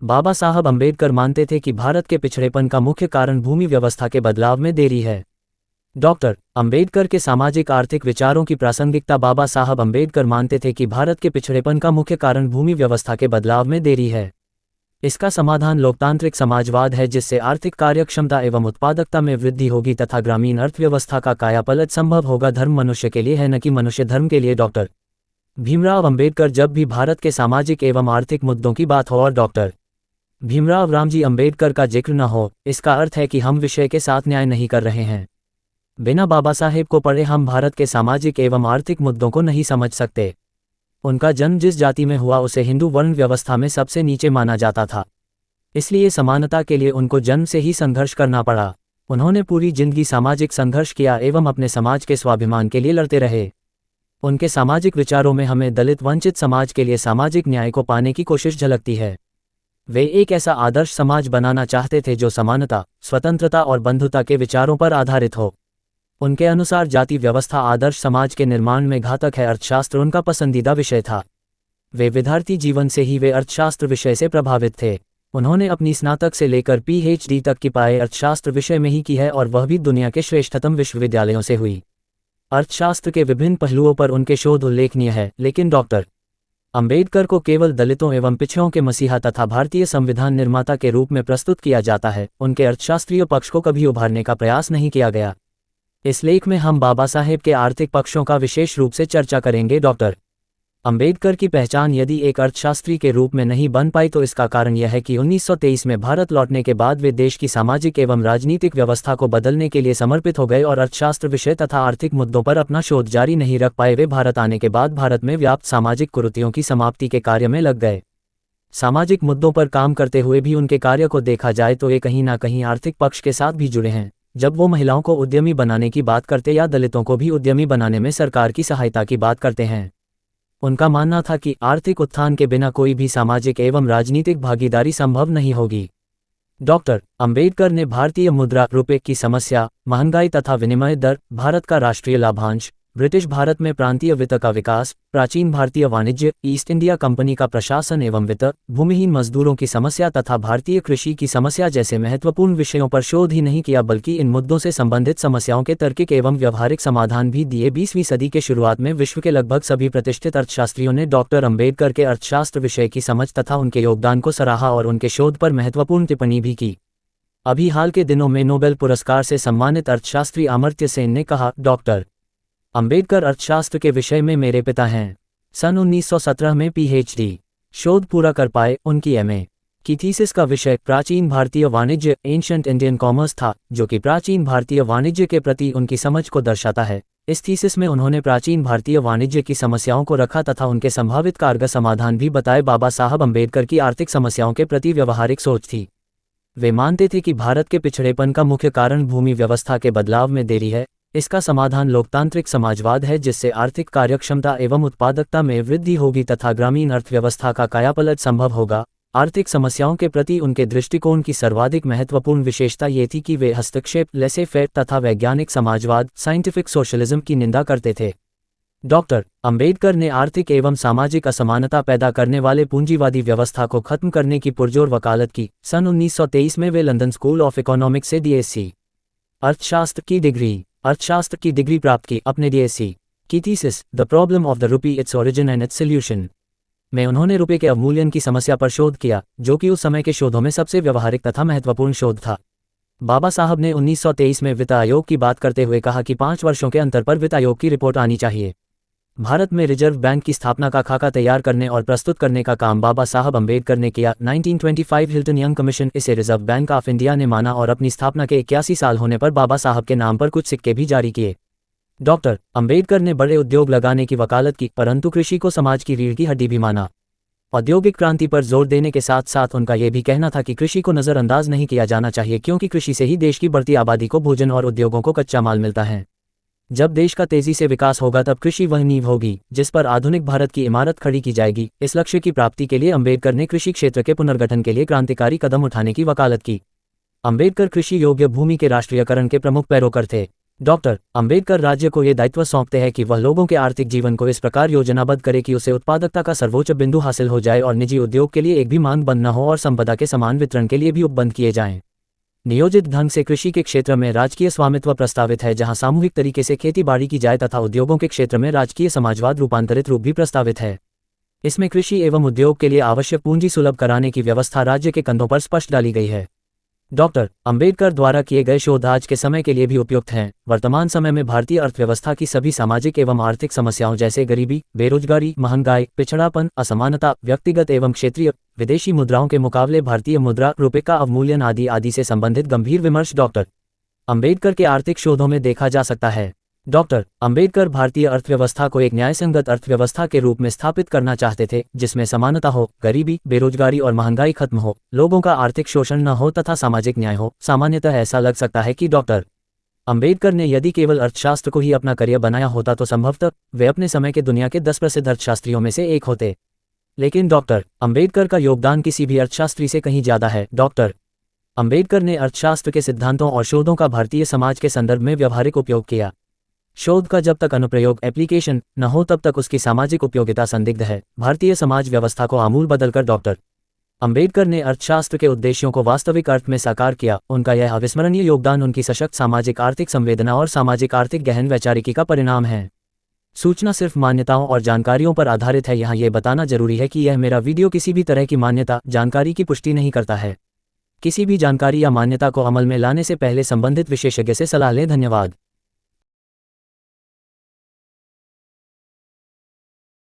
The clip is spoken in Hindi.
बाबा साहब अम्बेडकर मानते थे कि भारत के पिछड़ेपन का मुख्य कारण भूमि व्यवस्था के बदलाव में देरी है। डॉक्टर अम्बेडकर के सामाजिक आर्थिक विचारों की प्रासंगिकता। बाबा साहब अम्बेडकर मानते थे कि भारत के पिछड़ेपन का मुख्य कारण भूमि व्यवस्था के बदलाव में देरी है। इसका समाधान लोकतांत्रिक समाजवाद है, जिससे आर्थिक कार्यक्षमता एवं उत्पादकता में वृद्धि होगी तथा ग्रामीण अर्थव्यवस्था का कायापलट संभव होगा। धर्म मनुष्य के लिए है, न कि मनुष्य धर्म के लिए। डॉक्टर भीमराव अम्बेडकर। जब भी भारत के सामाजिक एवं आर्थिक मुद्दों की बात हो और डॉक्टर भीमराव रामजी अम्बेडकर का जिक्र न हो, इसका अर्थ है कि हम विषय के साथ न्याय नहीं कर रहे हैं। बिना बाबा साहेब को पढ़े हम भारत के सामाजिक एवं आर्थिक मुद्दों को नहीं समझ सकते। उनका जन्म जिस जाति में हुआ उसे हिंदू वर्ण व्यवस्था में सबसे नीचे माना जाता था, इसलिए समानता के लिए उनको जन्म से ही संघर्ष करना पड़ा। उन्होंने पूरी जिंदगी सामाजिक संघर्ष किया एवं अपने समाज के स्वाभिमान के लिए लड़ते रहे। उनके सामाजिक विचारों में हमें दलित वंचित समाज के लिए सामाजिक न्याय को पाने की कोशिश झलकती है। वे एक ऐसा आदर्श समाज बनाना चाहते थे जो समानता, स्वतंत्रता और बंधुता के विचारों पर आधारित हो। उनके अनुसार जाति व्यवस्था आदर्श समाज के निर्माण में घातक है। अर्थशास्त्र उनका पसंदीदा विषय था। वे विद्यार्थी जीवन से ही वे अर्थशास्त्र विषय से प्रभावित थे। उन्होंने अपनी स्नातक से लेकर PhD तक की पढ़ाई अर्थशास्त्र विषय में ही की है और वह भी दुनिया के श्रेष्ठतम विश्वविद्यालयों से हुई। अर्थशास्त्र के विभिन्न पहलुओं पर उनके शोध उल्लेखनीय है, लेकिन डॉक्टर अम्बेडकर को केवल दलितों एवं पिछड़ों के मसीहा तथा भारतीय संविधान निर्माता के रूप में प्रस्तुत किया जाता है। उनके अर्थशास्त्रीय पक्ष को कभी उभारने का प्रयास नहीं किया गया। इस लेख में हम बाबा साहेब के आर्थिक पक्षों का विशेष रूप से चर्चा करेंगे। डॉक्टर अम्बेडकर की पहचान यदि एक अर्थशास्त्री के रूप में नहीं बन पाई तो इसका कारण यह है कि 1923 में भारत लौटने के बाद वे देश की सामाजिक एवं राजनीतिक व्यवस्था को बदलने के लिए समर्पित हो गए और अर्थशास्त्र विषय तथा आर्थिक मुद्दों पर अपना शोध जारी नहीं रख पाए। वे भारत आने के बाद भारत में व्याप्त सामाजिक कुरीतियों की समाप्ति के कार्य में लग गए। सामाजिक मुद्दों पर काम करते हुए भी उनके कार्य को देखा जाए तो वे कहीं ना कहीं आर्थिक पक्ष के साथ भी जुड़े हैं। जब वो महिलाओं को उद्यमी बनाने की बात करते या दलितों को भी उद्यमी बनाने में सरकार की सहायता की बात करते हैं। उनका मानना था कि आर्थिक उत्थान के बिना कोई भी सामाजिक एवं राजनीतिक भागीदारी संभव नहीं होगी। डॉक्टर अम्बेडकर ने भारतीय मुद्रा रुपये की समस्या, महंगाई तथा विनिमय दर, भारत का राष्ट्रीय लाभांश, ब्रिटिश भारत में प्रांतीय वित्त का विकास, प्राचीन भारतीय वाणिज्य, ईस्ट इंडिया कंपनी का प्रशासन एवं वित्त, भूमिहीन मजदूरों की समस्या तथा भारतीय कृषि की समस्या जैसे महत्वपूर्ण विषयों पर शोध ही नहीं किया, बल्कि इन मुद्दों से संबंधित समस्याओं के तार्किक एवं व्यवहारिक समाधान भी दिए। 20वीं सदी के शुरुआत में विश्व के लगभग सभी प्रतिष्ठित अर्थशास्त्रियों ने डॉक्टर अम्बेडकर के अर्थशास्त्र विषय की समझ तथा उनके योगदान को सराहा और उनके शोध पर महत्वपूर्ण टिप्पणी भी की। अभी हाल के दिनों में नोबेल पुरस्कार से सम्मानित अर्थशास्त्री अमर्त्य सेन ने कहा, डॉक्टर अम्बेडकर अर्थशास्त्र के विषय में मेरे पिता हैं। सन 1917 में PhD शोध पूरा कर पाए। उनकी MA की थीसिस का विषय प्राचीन भारतीय वाणिज्य, एंशिएंट इंडियन कॉमर्स था, जो कि प्राचीन भारतीय वाणिज्य के प्रति उनकी समझ को दर्शाता है। इस थीसिस में उन्होंने प्राचीन भारतीय वाणिज्य की समस्याओं को रखा तथा उनके संभावित कारगर समाधान भी बताए। बाबा साहब अम्बेडकर की आर्थिक समस्याओं के प्रति व्यवहारिक सोच थी। वे मानते थे कि भारत के पिछड़ेपन का मुख्य कारण भूमि व्यवस्था के बदलाव में देरी है। इसका समाधान लोकतांत्रिक समाजवाद है, जिससे आर्थिक कार्यक्षमता एवं उत्पादकता में वृद्धि होगी तथा ग्रामीण अर्थव्यवस्था का कायापलट संभव होगा। आर्थिक समस्याओं के प्रति उनके दृष्टिकोण की सर्वाधिक महत्वपूर्ण विशेषता ये थी कि वे हस्तक्षेप, लेसे फेयर तथा वैज्ञानिक समाजवाद, साइंटिफिक सोशलिज्म की निंदा करते थे। डॉक्टर अम्बेडकर ने आर्थिक एवं सामाजिक असमानता पैदा करने वाले पूंजीवादी व्यवस्था को खत्म करने की पुरजोर वकालत की। सन 1923 में वे लंदन स्कूल ऑफ इकोनॉमिक्स से DSc अर्थशास्त्र की डिग्री प्राप्त की। अपने DSc की thesis the problem of the rupee, its origin and its solution में उन्होंने रुपये के अवमूल्यन की समस्या पर शोध किया, जो कि उस समय के शोधों में सबसे व्यवहारिक तथा महत्वपूर्ण शोध था। बाबा साहब ने 1923 में वित्त आयोग की बात करते हुए कहा कि 5 वर्षों के अंतर पर वित्त आयोग की रिपोर्ट आनी चाहिए। भारत में रिजर्व बैंक की स्थापना का खाका तैयार करने और प्रस्तुत करने का काम बाबा साहब अम्बेडकर ने किया। 1925 हिल्टन यंग कमीशन इसे रिजर्व बैंक ऑफ इंडिया ने माना और अपनी स्थापना के 81 साल होने पर बाबा साहब के नाम पर कुछ सिक्के भी जारी किए। डॉक्टर अम्बेडकर ने बड़े उद्योग लगाने की वकालत की, परंतु कृषि को समाज की रीढ़ की हड्डी भी माना। औद्योगिक क्रांति पर जोर देने के साथ साथ उनका यह भी कहना था कि कृषि को नज़रअंदाज नहीं किया जाना चाहिए, क्योंकि कृषि से ही देश की बढ़ती आबादी को भोजन और उद्योगों को कच्चा माल मिलता है। जब देश का तेजी से विकास होगा तब कृषि वह नींव होगी जिस पर आधुनिक भारत की इमारत खड़ी की जाएगी। इस लक्ष्य की प्राप्ति के लिए अम्बेडकर ने कृषि क्षेत्र के पुनर्गठन के लिए क्रांतिकारी कदम उठाने की वकालत की। अम्बेडकर कृषि योग्य भूमि के राष्ट्रीयकरण के प्रमुख पैरोकार थे। डॉक्टर अंबेडकर राज्य को ये दायित्व सौंपते हैं कि वह लोगों के आर्थिक जीवन को इस प्रकार योजनाबद्ध करे कि उसे उत्पादकता का सर्वोच्च बिंदु हासिल हो जाए और निजी उद्योग के लिए एक भी मांग बंद न हो और संपदा के समान वितरण के लिए भी उपबंध किए जाएं। नियोजित ढंग से कृषि के क्षेत्र में राजकीय स्वामित्व प्रस्तावित है, जहां सामूहिक तरीके से खेती बाड़ी की जाए, तथा उद्योगों के क्षेत्र में राजकीय समाजवाद रूपांतरित रूप भी प्रस्तावित है। इसमें कृषि एवं उद्योग के लिए आवश्यक पूंजी सुलभ कराने की व्यवस्था राज्य के कंधों पर स्पष्ट डाली गई है। डॉक्टर अंबेडकर द्वारा किए गए शोध आज के समय के लिए भी उपयुक्त हैं। वर्तमान समय में भारतीय अर्थव्यवस्था की सभी सामाजिक एवं आर्थिक समस्याओं जैसे गरीबी, बेरोजगारी, महंगाई, पिछड़ापन, असमानता, व्यक्तिगत एवं क्षेत्रीय, विदेशी मुद्राओं के मुकाबले भारतीय मुद्रा, रुपये का अवमूल्यन आदि से संबंधित गंभीर विमर्श डॉक्टर अंबेडकर के आर्थिक शोधों में देखा जा सकता है। डॉक्टर अंबेडकर भारतीय अर्थव्यवस्था को एक न्यायसंगत अर्थव्यवस्था के रूप में स्थापित करना चाहते थे, जिसमें समानता हो, गरीबी, बेरोजगारी और महंगाई खत्म हो, लोगों का आर्थिक शोषण न हो तथा सामाजिक न्याय हो। सामान्यतः ऐसा लग सकता है कि डॉक्टर अंबेडकर ने यदि केवल अर्थशास्त्र को ही अपना करियर बनाया होता तो संभवतः वे अपने समय के दुनिया के 10 प्रसिद्ध अर्थशास्त्रियों में से एक होते। लेकिन डॉक्टर अंबेडकर का योगदान किसी भी अर्थशास्त्री से कहीं ज्यादा है। डॉक्टर अंबेडकर ने अर्थशास्त्र के सिद्धांतों और शोधों का भारतीय समाज के संदर्भ में व्यावहारिक उपयोग किया। शोध का जब तक अनुप्रयोग एप्लीकेशन न हो तब तक उसकी सामाजिक उपयोगिता संदिग्ध है। भारतीय समाज व्यवस्था को आमूल बदलकर डॉक्टर अंबेडकर ने अर्थशास्त्र के उद्देश्यों को वास्तविक अर्थ में साकार किया। उनका यह अविस्मरणीय योगदान उनकी सशक्त सामाजिक आर्थिक संवेदना और सामाजिक आर्थिक गहन वैचारिकी का परिणाम है। सूचना सिर्फ मान्यताओं और जानकारियों पर आधारित है। यहाँ ये बताना जरूरी है कि यह मेरा वीडियो किसी भी तरह की मान्यता, जानकारी की पुष्टि नहीं करता है। किसी भी जानकारी या मान्यता को अमल में लाने से पहले संबंधित विशेषज्ञ से सलाह लें। धन्यवाद।